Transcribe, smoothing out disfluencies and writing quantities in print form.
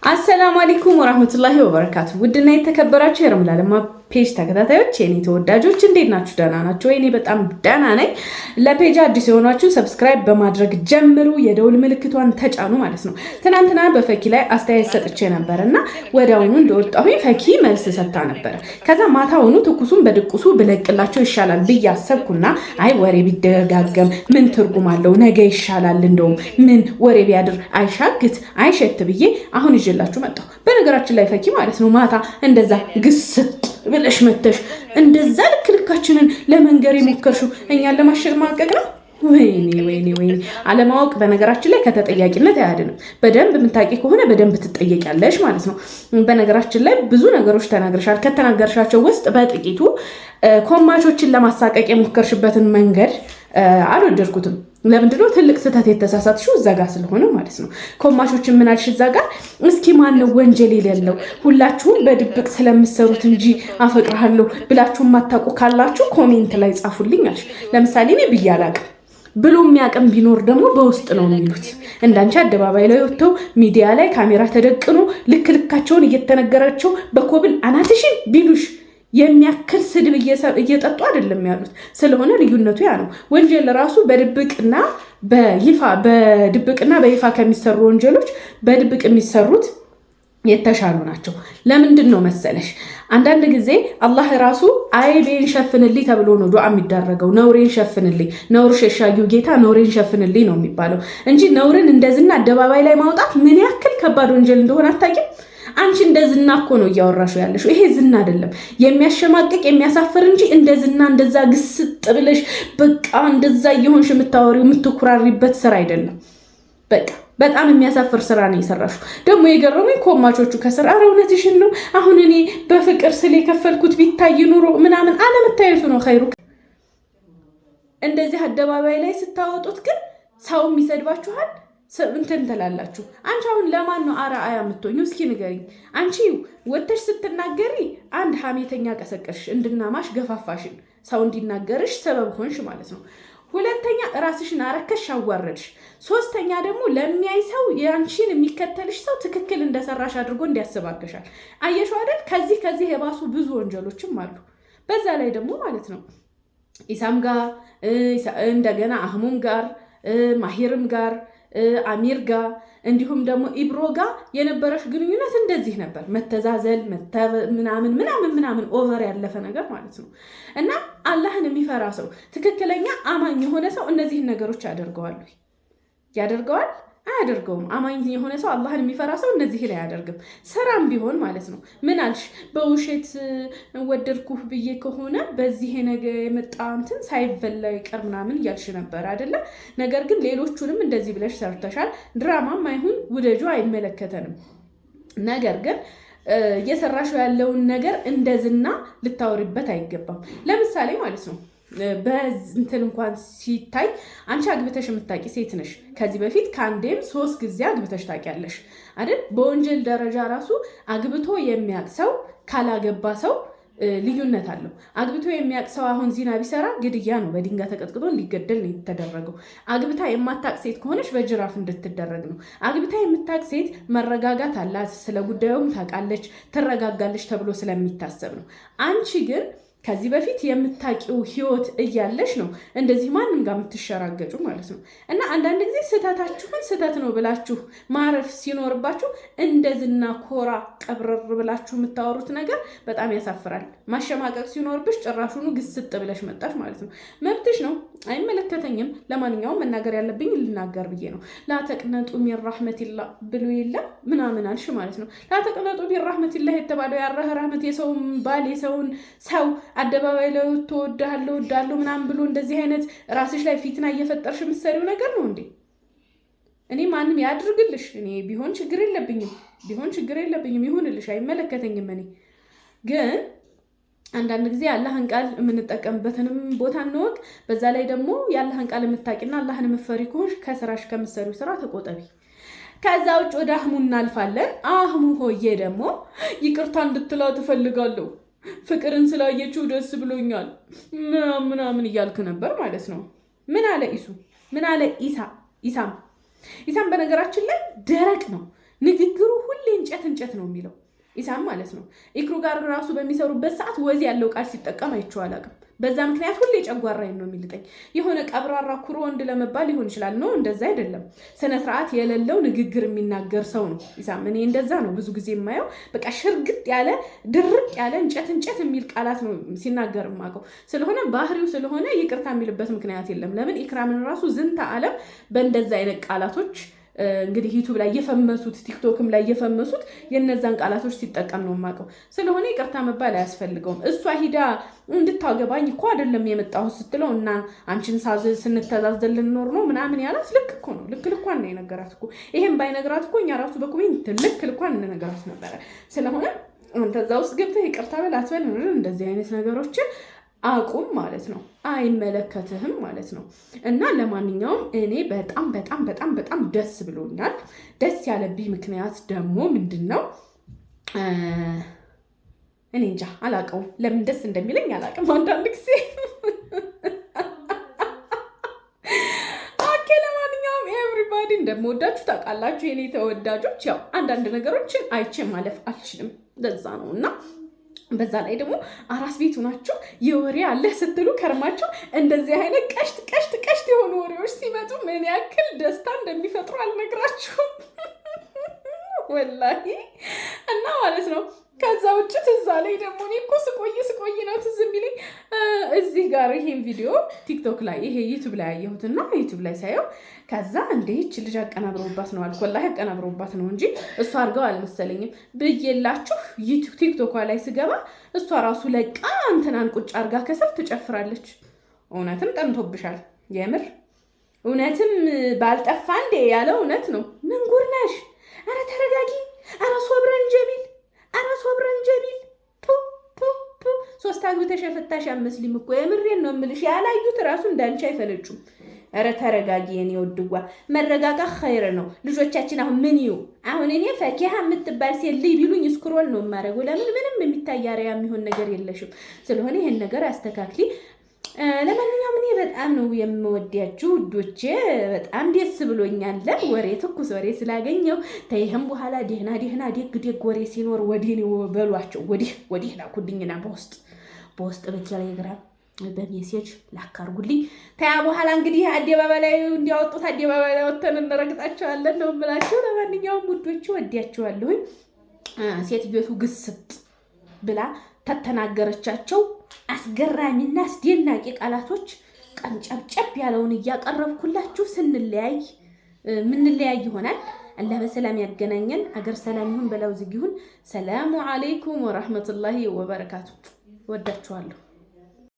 አሰላሙ አለይኩም ወራህመቱላሂ ወበረካቱ። ውድና የተከበራችሁ የረምላልማ ፔጅ ተከታታዮች የኔ ተወዳጆች እንዴት ናችሁ? ደህና ናችሁ? እኔ በጣም ደህና ነኝ። ለፔጅ አዲስ የሆናችሁ ሰብስክራይብ በማድረግ ጀምሩ፣ የደውል ምልክቷን ተጫኑ ማለት ነው። ትናንትና በፈኪ ላይ አስተያየት ሰጥቼ ነበርና ወዲያውኑ እንደወጣሁኝ ፈኪ መልስ ሰጥታ ነበር። ከዛ ማታውኑ ትኩሱን በድቁሱ ብለቅላቸው ይሻላል ብዬ አሰብኩና አይ ወሬ ቢደጋገም ምን ትርጉም አለው? ነገ ይሻላል እንደውም ምን ወሬ ቢያድር አይሻግት አይሸት ብዬ አሁን ይዤላችሁ መጣሁ። በነገራችን ላይ ፈኪ ማለት ነው ማታ እንደዛ ግስጥ ብለሽ መተሽ እንደዛ ልክልካችንን ለመንገር የሞከርሽው እኛን ለማሸማቀቅ ነው። ወይኔ አለማወቅ በነገራችን ላይ ከተጠያቂነት አያድንም። በደንብ የምታውቂ ከሆነ በደንብ ትጠየቂያለሽ ማለት ነው። በነገራችን ላይ ብዙ ነገሮች ተናግረሻል። ከተናገርሻቸው ውስጥ በጥቂቱ ኮማቾችን ለማሳቀቅ የሞከርሽበትን መንገድ አልወደድኩትም። ለምንድነው ትልቅ ስህተት የተሳሳትሽው? እዛ ጋር ስለሆነ ማለት ነው። ኮማሾችን ምን አልሽ እዛ ጋር? እስኪ ማነው ወንጀል የሌለው? ሁላችሁም በድብቅ ስለምሰሩት እንጂ አፈቅርሃለሁ ብላችሁ የማታውቁ ካላችሁ ኮሜንት ላይ ጻፉልኝ አልሽ። ለምሳሌ እኔ ብዬ አላውቅም ብሎ የሚያውቅም ቢኖር ደግሞ በውስጥ ነው የሚሉት። እንዳንቺ አደባባይ ላይ ወጥተው ሚዲያ ላይ ካሜራ ተደቅኖ ልካቸውን እየተነገራቸው በኮብል አናትሽን ቢሉሽ የሚያክል ስድብ እየጠጡ አይደለም ያሉት። ስለሆነ ልዩነቱ ያ ነው። ወንጀል ራሱ በድብቅና በይፋ ከሚሰሩ ወንጀሎች በድብቅ የሚሰሩት የተሻሉ ናቸው። ለምንድን ነው መሰለሽ? አንዳንድ ጊዜ አላህ ራሱ አይቤን ሸፍንልኝ ተብሎ ነው ዱዓ የሚደረገው። ነውሬን ሸፍንልኝ፣ ነውር ሸሻጊው ጌታ ነውሬን ሸፍንልኝ ነው የሚባለው እንጂ ነውርን እንደዝና አደባባይ ላይ ማውጣት ምን ያክል ከባድ ወንጀል እንደሆነ አታውቂም? አንቺ እንደ ዝና እኮ ነው እያወራሽው ያለሽው። ይሄ ዝና አይደለም፣ የሚያሸማቅቅ የሚያሳፍር እንጂ እንደ ዝና እንደዛ ግስጥ ብለሽ በቃ እንደዛ እየሆንሽ የምታወሪው የምትኩራሪበት ስራ አይደለም። በቃ በጣም የሚያሳፍር ስራ ነው የሰራሽው። ደግሞ የገረመኝ ኮማቾቹ ከስራ ኧረ እውነትሽን ነው አሁን እኔ በፍቅር ስለ የከፈልኩት ቢታይ ኑሮ ምናምን አለመታየቱ ነው ኸይሩ። እንደዚህ አደባባይ ላይ ስታወጡት ግን ሰውም ይሰድባችኋል፣ እንትን ትላላችሁ። አንቺ አሁን ለማን ነው አርአያ የምትሆኙ? እስኪ ንገሪኝ። አንቺ ወተሽ ስትናገሪ አንድ ሀሜተኛ ቀሰቀሽ፣ እንድናማሽ ገፋፋሽን፣ ሰው እንዲናገርሽ ሰበብ ሆንሽ ማለት ነው። ሁለተኛ ራስሽን አረከሽ፣ አዋረድሽ። ሶስተኛ ደግሞ ለሚያይ ሰው ያንቺን የሚከተልሽ ሰው ትክክል እንደሰራሽ አድርጎ እንዲያስባገሻል። አየሽው አይደል? ከዚህ የባሱ ብዙ ወንጀሎችም አሉ። በዛ ላይ ደግሞ ማለት ነው ኢሳም ጋር እንደገና አህሙም ጋር ማሂርም ጋር አሚር ጋር እንዲሁም ደግሞ ኢብሮ ጋር የነበረሽ ግንኙነት እንደዚህ ነበር። መተዛዘል ምናምን ኦቨር ያለፈ ነገር ማለት ነው። እና አላህን የሚፈራ ሰው ትክክለኛ አማኝ የሆነ ሰው እነዚህን ነገሮች ያደርገዋል? አያደርገውም። አማኝ የሆነ ሰው አላህን የሚፈራ ሰው እነዚህ ላይ አያደርግም። ስራም ቢሆን ማለት ነው። ምን አልሽ? በውሸት ወደድኩህ ብዬ ከሆነ በዚህ ነገ የመጣ እንትን ሳይበላ ይቀር ምናምን እያልሽ ነበር አይደለ? ነገር ግን ሌሎቹንም እንደዚህ ብለሽ ሰርተሻል። ድራማም አይሁን ውደጁ አይመለከተንም። ነገር ግን እየሰራሽው ያለውን ነገር እንደዝና ልታወሪበት አይገባም። ለምሳሌ ማለት ነው በእንትን እንኳን ሲታይ አንቺ አግብተሽ የምታውቂ ሴት ነሽ። ከዚህ በፊት ከአንዴም 3 ጊዜ አግብተሽ ታውቂያለሽ አይደል? በወንጀል ደረጃ ራሱ አግብቶ የሚያውቅ ሰው ካላገባ ሰው ልዩነት አለው። አግብቶ የሚያውቅ ሰው አሁን ዚና ቢሰራ ግድያ ነው፣ በድንጋይ ተቀጥቅጦ እንዲገደል ነው የተደረገው። አግብታ የማታውቅ ሴት ከሆነች በጅራፍ እንድትደረግ ነው። አግብታ የምታውቅ ሴት መረጋጋት አላት፣ ስለ ጉዳዩም ታውቃለች፣ ትረጋጋለች ተብሎ ስለሚታሰብ ነው። አንቺ ግን ከዚህ በፊት የምታውቂው ህይወት እያለሽ ነው እንደዚህ ማንም ጋር የምትሸራገጩ ማለት ነው። እና አንዳንድ ጊዜ ስህተታችሁን ስህተት ነው ብላችሁ ማረፍ ሲኖርባችሁ እንደዝና ኮራ ቀብረር ብላችሁ የምታወሩት ነገር በጣም ያሳፍራል። ማሸማቀቅ ሲኖርብሽ ጭራሹኑ ግስጥ ብለሽ መጣሽ ማለት ነው። መብትሽ ነው፣ አይመለከተኝም። ለማንኛውም መናገር ያለብኝ ልናገር ብዬ ነው። ላተቅነጡ ሚን ረሕመቲላ ብሎ የለም ምናምን አልሽ ማለት ነው። ላተቅነጡ ሚን ረሕመቲላ የተባለው ያረህ ረሕመት የሰውን ባል የሰውን ሰው አደባባይ ላይ ተወዳለሁ ምናምን ብሎ እንደዚህ አይነት ራስሽ ላይ ፊትና እየፈጠርሽ የምትሰሪው ነገር ነው እንዴ? እኔ ማንም ያድርግልሽ፣ እኔ ቢሆን ችግር የለብኝም ይሁንልሽ፣ አይመለከተኝም። እኔ ግን አንዳንድ ጊዜ አላህን ቃል የምንጠቀምበትንም ቦታ እንወቅ። በዛ ላይ ደግሞ የአላህን ቃል የምታቂና አላህን የምትፈሪ ከሆንሽ ከስራሽ ከምትሰሪው ስራ ተቆጠቢ። ከዛ ውጭ ወደ አህሙ እናልፋለን። አህሙ ሆዬ ደግሞ ይቅርታ እንድትላ ትፈልጋለሁ፣ ፍቅርን ስላየችው ደስ ብሎኛል ምናምን እያልክ ነበር ማለት ነው። ምን አለ ኢሱ? ምን አለ ኢሳም? በነገራችን ላይ ደረቅ ነው ንግግሩ። ሁሌ እንጨት እንጨት ነው የሚለው ኢሳም ማለት ነው። ኢክሩ ጋር ራሱ በሚሰሩበት ሰዓት ወዝ ያለው ቃል ሲጠቀም አይቼው አላውቅም። በዛ ምክንያት ሁሌ ጨጓራዬን ነው የሚልጠኝ። የሆነ ቀብራራ ኩሮ ወንድ ለመባል ይሆን ይችላል ነው፣ እንደዛ አይደለም። ስነ ስርዓት የሌለው ንግግር የሚናገር ሰው ነው ኢሳም። እኔ እንደዛ ነው ብዙ ጊዜ የማየው። በቃ ሽርግጥ ያለ ድርቅ ያለ እንጨት የሚል ቃላት ነው ሲናገር የማውቀው። ስለሆነ ባህሪው ስለሆነ ይቅርታ የሚልበት ምክንያት የለም። ለምን ኢክራምን ራሱ ዝንተ ዓለም በእንደዛ አይነት ቃላቶች እንግዲህ ዩቲዩብ ላይ የፈመሱት ቲክቶክም ላይ የፈመሱት የነዛን ቃላቶች ሲጠቀም ነው የማውቀው። ስለሆነ ይቅርታ መባል አያስፈልገውም። እሷ ሂዳ እንድታገባኝ እኮ አይደለም የመጣሁት ስትለው እና አንቺን ስንተዛዘል ልንኖር ነው ምናምን ያላት ልክ እኮ ነው። ልክ ልኳን ነው የነገራት እኮ። ይሄን ባይነግራት እኮ እኛ ራሱ በኮሜንት ልክ ልኳን እንነገራት ነበረ። ስለሆነ አንተ እዛ ውስጥ ገብተህ ይቅርታ በል አትበል፣ እንደዚህ አይነት ነገሮችን አቁም ማለት ነው። አይመለከትህም ማለት ነው። እና ለማንኛውም እኔ በጣም በጣም በጣም በጣም ደስ ብሎኛል። ደስ ያለብኝ ምክንያት ደግሞ ምንድን ነው? እኔ እንጃ አላውቀውም። ለምን ደስ እንደሚለኝ አላውቅም አንዳንድ ጊዜ። ኦኬ፣ ለማንኛውም ኤቭሪባዲ እንደምወዳችሁ ታውቃላችሁ የኔ ተወዳጆች። ያው አንዳንድ ነገሮችን አይቼ ማለፍ አልችልም፣ ለዛ ነው እና በዛ ላይ ደግሞ አራስ ቤቱ ናቸው የወሬ አለ ስትሉ ከርማቸው እንደዚህ አይነት ቀሽት የሆኑ ወሬዎች ሲመጡ ምን ያክል ደስታ እንደሚፈጥሩ አልነግራችሁም ወላሂ። እና ማለት ነው ከዛ ውጭ ትዝ አለኝ ደግሞ እኔ እኮ ስቆይ ነው ትዝ የሚለኝ እዚህ ጋር ይሄን ቪዲዮ ቲክቶክ ላይ ይሄ ዩቲዩብ ላይ ያየሁትና ዩቲዩብ ላይ ሳየው ከዛ እንዴች ልጅ አቀናብረውባት ነው አልኩ። ወላሂ አቀናብረውባት ነው እንጂ እሷ አድርገው አልመሰለኝም ብዬላችሁ። ቲክቶኳ ላይ ስገባ እሷ ራሱ ለቃ እንትናን ቁጭ አድርጋ ከስር ትጨፍራለች። እውነትም ጠምቶብሻል የምር እውነትም ባልጠፋ እንዴ ያለው እውነት ነው። ምን ጉር ነሽ? ኧረ ተረጋጊ። ኧረ ሶብረን ጀሚል ሶስት አግብተሽ የፈታሽ አመስሊም እኮ የምሬን ነው የምልሽ። ያላዩት ራሱ እንዳንቺ አይፈለጩም። ኧረ ተረጋጊ የኔ ወድጓ። መረጋጋት ኸይር ነው። ልጆቻችን አሁን ምን ይዩ? አሁን እኔ ፈኪሃ የምትባል ሴት ልይ ቢሉኝ ስክሮል ነው የማደርገው። ለምን ምንም የሚታያሪያ የሚሆን ነገር የለሽም። ስለሆነ ይሄን ነገር አስተካክሊ። ለማንኛውም እኔ በጣም ነው የምወዳችሁ ውዶቼ። በጣም ደስ ብሎኛል። ወሬ ትኩስ ወሬ ስላገኘው ተይህም በኋላ ደህና ደግ ወሬ ሲኖር ወዲህ በሏቸው። ወዲህ ላኩልኝና በውስጥ በቴሌግራም በሜሴጅ ላካርጉልኝ። ተያ በኋላ እንግዲህ አደባባይ ላይ እንዲያወጡት አደባባይ ላይ ወጥተን እንረግጣቸዋለን ነው የምላችሁ። ለማንኛውም ውዶቼ ወዲያችኋለሁኝ። ሴትዮቱ ግስጥ ብላ ተተናገረቻቸው አስገራሚና አስደናቂ ቃላቶች ቀንጨብጨብ ያለውን እያቀረብኩላችሁ ስንለያይ ምንለያይ ይሆናል። አላህ በሰላም ያገናኘን። አገር ሰላም ይሁን፣ በላው ዝግ ይሁን። ሰላሙ አለይኩም ወራህመቱላሂ ወበረካቱ። ወዳችኋለሁ።